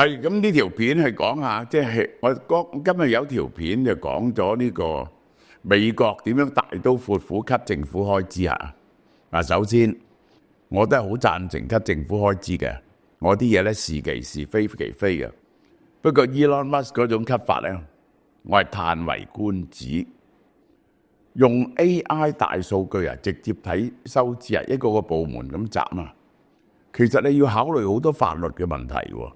係咁呢條片係講下，即係我今日有條片就講咗呢個美國點樣大刀闊斧 cut 政府開支啊！首先我都係好贊成 cut 政府開支嘅，我啲嘢咧是其是非其非嘅。不過 Elon Musk 嗰種 cut 法咧，我係歎為觀止。用 AI 大數據啊，直接睇收支啊，一個個部門咁斬啊，其實你要考慮好多法律嘅問題喎。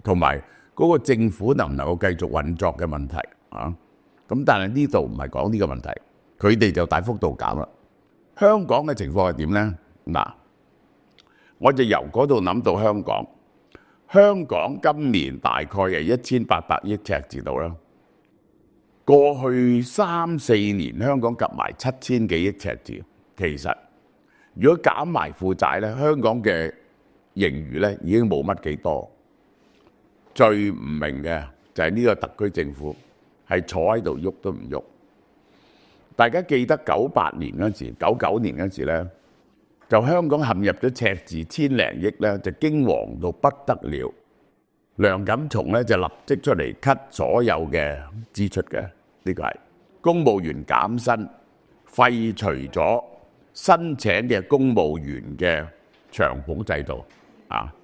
同埋嗰個政府能唔能夠繼續運作嘅問題啊？咁但係呢度唔係講呢個問題，佢哋就大幅度減啦。香港嘅情況係點呢？嗱，我就由嗰度諗到香港。香港今年大概係1800億赤字度啦。過去3、4年香港夾埋7000幾億赤字，其實如果減埋負債咧，香港嘅盈餘咧已經冇乜幾多。最唔明嘅就係呢個特區政府係坐喺度喐都唔喐。大家記得98年嗰時、99年嗰時咧，就香港陷入咗赤字1000零億咧，就驚惶到不得了。梁錦松咧就立即出嚟 cut 所有嘅支出嘅，呢個係公務員減薪，廢除咗新請嘅公務員嘅長俸制度啊！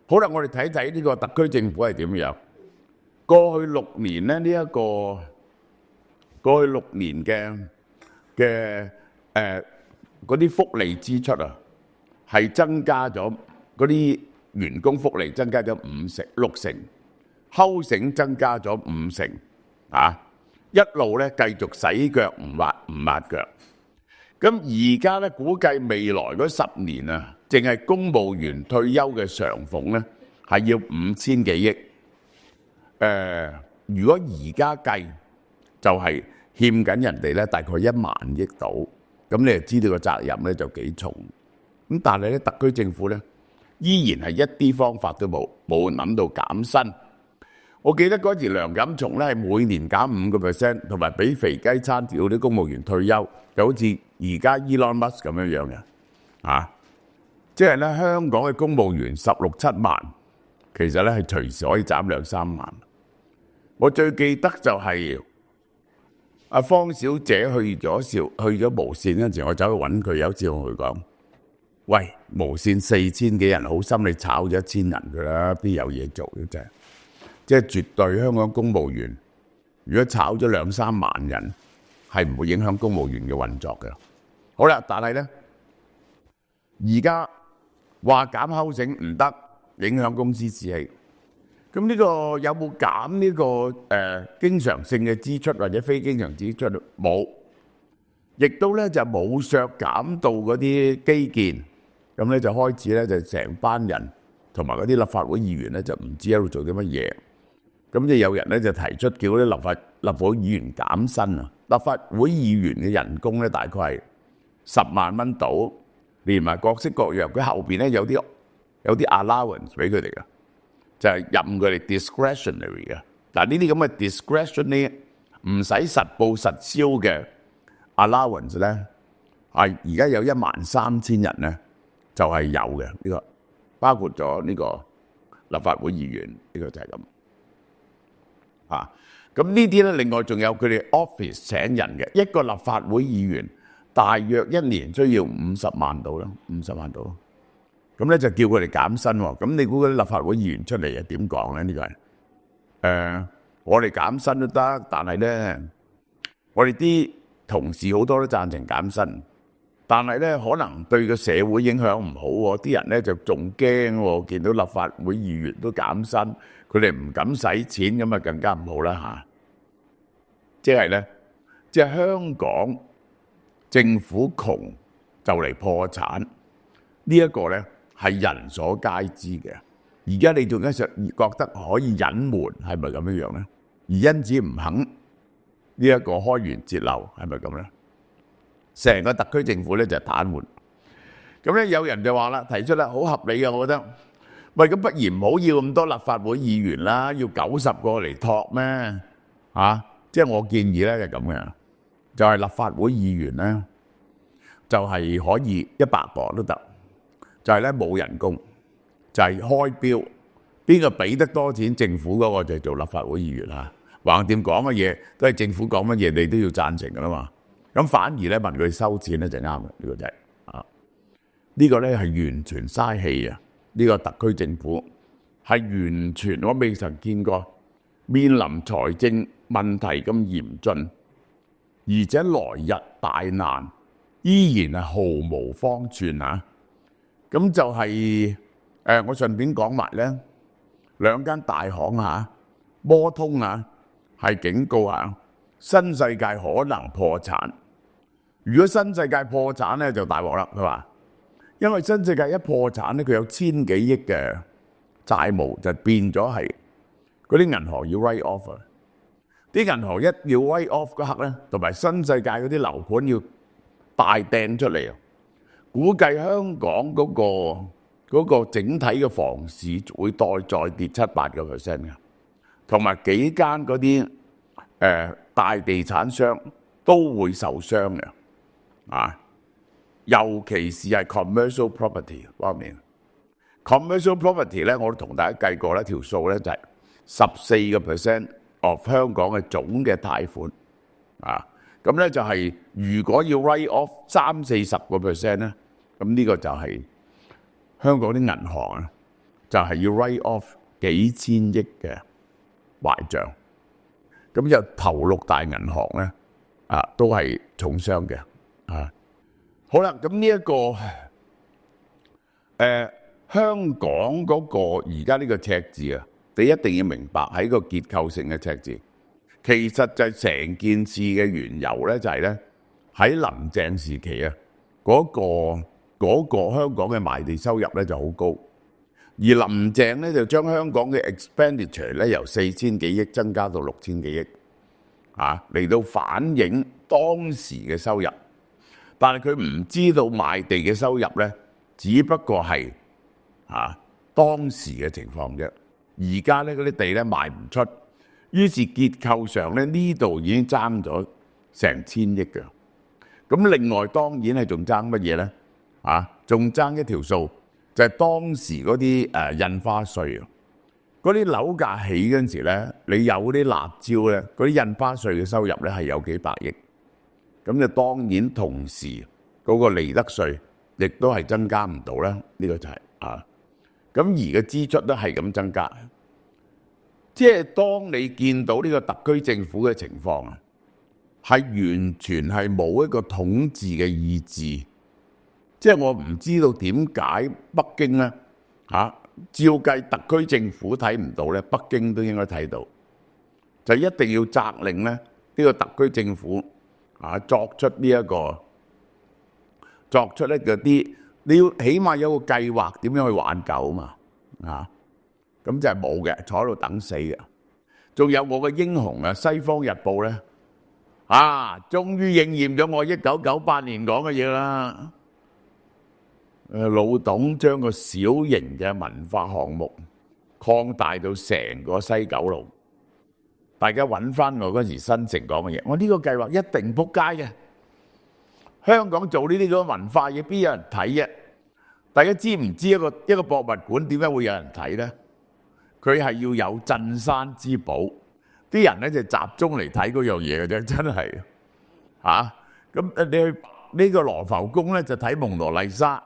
好啦，我哋睇睇呢個特區政府係點樣。過去6年咧，過去6年嘅嗰啲福利支出啊，係增加咗嗰啲員工福利增加咗6成，housing省增加咗5成啊！一路咧繼續洗腳唔抹腳。咁而家咧估計未來嗰10年啊，淨係公務員退休嘅長俸咧係要5000幾億。如果而家計就係欠緊人哋咧大概1萬億度，咁你就知道個責任咧就幾重。咁但係咧特區政府咧依然係一啲方法都冇諗到減薪。我記得嗰時梁錦松咧係每年減5%，同埋俾肥雞餐條啲公務員退休，就好似而家 Elon Musk 咁樣嘅啊！即係咧香港嘅公務員16、17萬，其實咧係隨時可以斬2、3萬。我最記得就係阿方小姐去咗無線嗰陣時，我走去揾佢，有一次我同佢講：喂，無線4000幾人，好心你炒咗1000人佢啦，邊有嘢做嘅啫？即係絕對香港公務員，如果炒咗2、3萬人，係唔會影響公務員嘅運作嘅。好啦，但係咧，而家話減housing唔得，影響公司士氣。咁呢個有冇減呢個經常性嘅支出或者非經常支出？冇，亦都咧就冇削減到嗰啲基建。咁咧就開始咧就成班人同埋嗰啲立法會議員咧就唔知喺度做啲乜嘢。咁就有人咧就提出叫啲立法會議員減薪啊！立法會議員嘅人工咧大概係10萬蚊到，連埋各式各樣。佢後邊咧有啲 allowance 俾佢哋嘅，就係任佢哋 discretionary 嘅。嗱呢啲咁嘅 discretionary 唔使實報實銷嘅 allowance 咧，係而家有13000人咧就係有嘅呢個，包括咗呢個立法會議員呢個就係咁。咁呢啲咧，另外仲有佢哋 office 請人嘅，一個立法會議員大約1年需要50萬到啦，50萬到。咁咧就叫佢哋減薪喎。咁你估嗰啲立法會議員出嚟又點講咧？呢個係我哋減薪都得，但係咧我哋啲同事好多都贊成減薪，但係咧可能對個社會影響唔好喎。啲人咧就仲驚喎，見到立法會議員都減薪，佢哋唔敢使錢，咁啊更加唔好啦嚇。即係咧，即係香港政府窮就嚟破產，呢一個咧係人所皆知嘅。而家你仲一時覺得可以隱瞞，係咪咁樣樣咧？而因此唔肯呢一個開源節流，係咪咁咧？成個特區政府咧就係癱瘓。咁咧有人就話啦，提出啦，好合理嘅，我覺得。喂，咁不如唔好要咁多立法會議員啦，要90個嚟托咩？即係我建議咧就咁嘅，就係立法會議員咧就係可以100個都得，就係咧冇人工，就係開標邊個俾得多錢政府嗰個就做立法會議員啊。橫掂講嘅嘢都係政府講乜嘢，你都要贊成噶啦嘛。咁反而咧問佢收錢咧就啱嘅，呢個就係呢個咧係完全嘥氣啊！呢個特區政府係完全我未曾見過面臨財政問題咁嚴峻，而且來日大難，依然係毫無方寸啊！咁就係我順便講埋咧，兩間大行摩通係警告新世界可能破產。如果新世界破產咧，就大鑊啦，佢話，因為新世界一破產咧，佢有1000幾億嘅債務，就變咗係嗰啲銀行要 write off 啊！啲銀行一要 write off 嗰刻咧，同埋新世界嗰啲樓盤要大掟出嚟啊！估計香港嗰個整體嘅房市會再跌7-8%嘅，同埋幾間嗰啲大地產商都會受傷嘅。尤其是係 commercial property 方面 ，commercial property 咧，我同大家計過咧條數咧就係14% of 香港嘅總嘅貸款咁咧就係如果要 write off 30-40% 咧，咁呢個就係香港啲銀行就係要 write off幾千億嘅壞帳，咁就頭6大銀行咧都係重傷嘅。好啦，咁呢一個香港嗰個而家呢個赤字你一定要明白係一個結構性嘅赤字。其實就係成件事嘅緣由咧，就係咧喺林鄭時期嗰個香港嘅賣地收入咧就好高，而林鄭咧就將香港嘅 expenditure 咧由4000幾億增加到6000幾億嚟到反映當時嘅收入。但係佢唔知道賣地嘅收入咧，只不過係當時嘅情況啫。而家咧嗰啲地咧賣唔出，於是結構上咧呢度已經爭咗成1000億嘅。咁另外當然係仲爭乜嘢咧？仲爭一條數，就係當時嗰啲印花稅。嗰啲樓價起嗰陣時咧，你有啲辣椒咧，嗰啲印花稅嘅收入咧係有幾百億。咁就當然同時嗰個利得稅亦都係增加唔到啦，呢個就係咁而個支出都係咁增加。即係當你見到呢個特區政府嘅情況係完全係冇一個統治嘅意志。即係我唔知道點解北京咧照計特區政府睇唔到咧，北京都應該睇到，就一定要責令咧呢個特區政府作出呢個啲，你要起碼有個計劃點樣去挽救嘛咁就係冇嘅，坐喺度等死嘅。仲有我嘅英雄《西方日報》咧終於應驗咗我1998年講嘅嘢啦。老董將個小型嘅文化項目擴大到成個西九龍。大家揾翻我嗰時新城講嘅嘢，我呢個計劃一定仆街嘅。香港做呢啲咁嘅文化嘢，邊有人睇啫？大家知唔知一個博物館點解會有人睇咧？佢係要有鎮山之寶，啲人咧就集中嚟睇嗰樣嘢嘅啫，真係咁你去呢個羅浮宮咧就睇蒙羅麗莎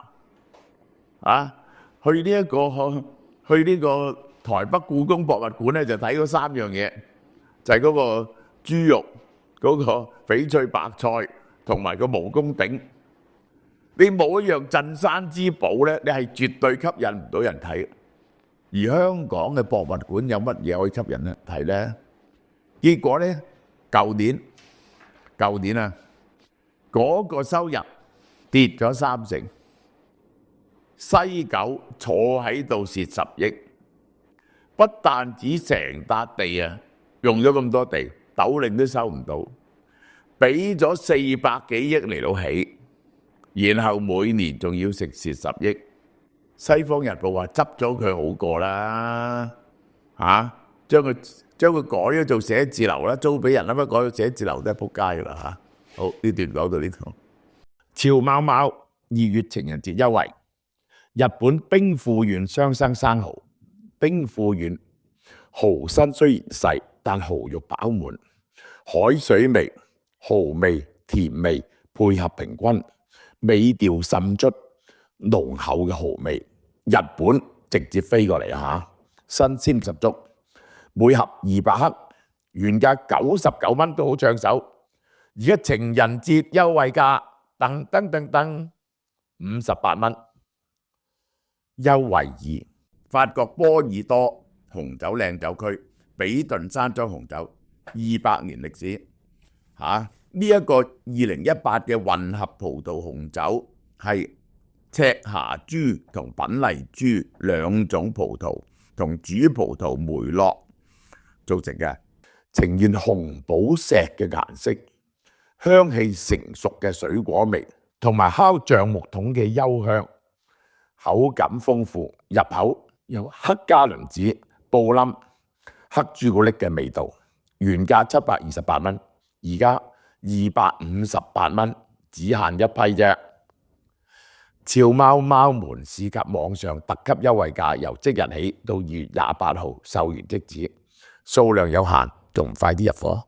去呢個台北故宮博物館咧就睇嗰3樣嘢。就係嗰個豬肉、嗰個翡翠白菜同埋個毛公鼎。你冇一樣鎮山之寶咧，你係絕對吸引唔到人睇。而香港嘅博物館有乜嘢可以吸引人睇咧？結果咧，舊年嗰個收入跌咗30%，西九坐喺度蝕10億，不但止成笪地用咗咁多地，斗零都收唔到，俾咗400幾億嚟到起，然後每年仲要蝕10億。西方日報話執咗佢好過啦，將佢改咗做寫字樓啦，租俾人啦，不過改咗寫字樓都係仆街噶啦。好，呢段講到呢度。潮貓貓2月情人節優惠，日本兵庫縣雙生生蠔冰富丸，蠔身雖然細，但蠔肉飽滿，海水味、蠔味、甜味配合平均，味調滲出濃厚嘅蠔味。日本直接飛過嚟嚇，新鮮十足。每盒200克，原價99蚊都好搶手。而家情人節優惠價，噔噔噔噔，58蚊。優惠2，法國波爾多紅酒靚酒區，比頓山莊紅酒200年歷史嚇。呢一個2018嘅混合葡萄紅酒係赤霞珠同品麗珠兩種葡萄同主葡萄梅洛做成嘅，呈現紅寶石嘅顏色，香氣成熟嘅水果味，同埋烤橡木桶嘅幽香，口感豐富，入口有黑加侖子、布冧、黑朱古力嘅味道。原價728蚊，而家258蚊，只限一批啫。潮貓貓門市集網上特級優惠價由即日起到2月28號售完即止，數量有限，仲唔快啲入貨？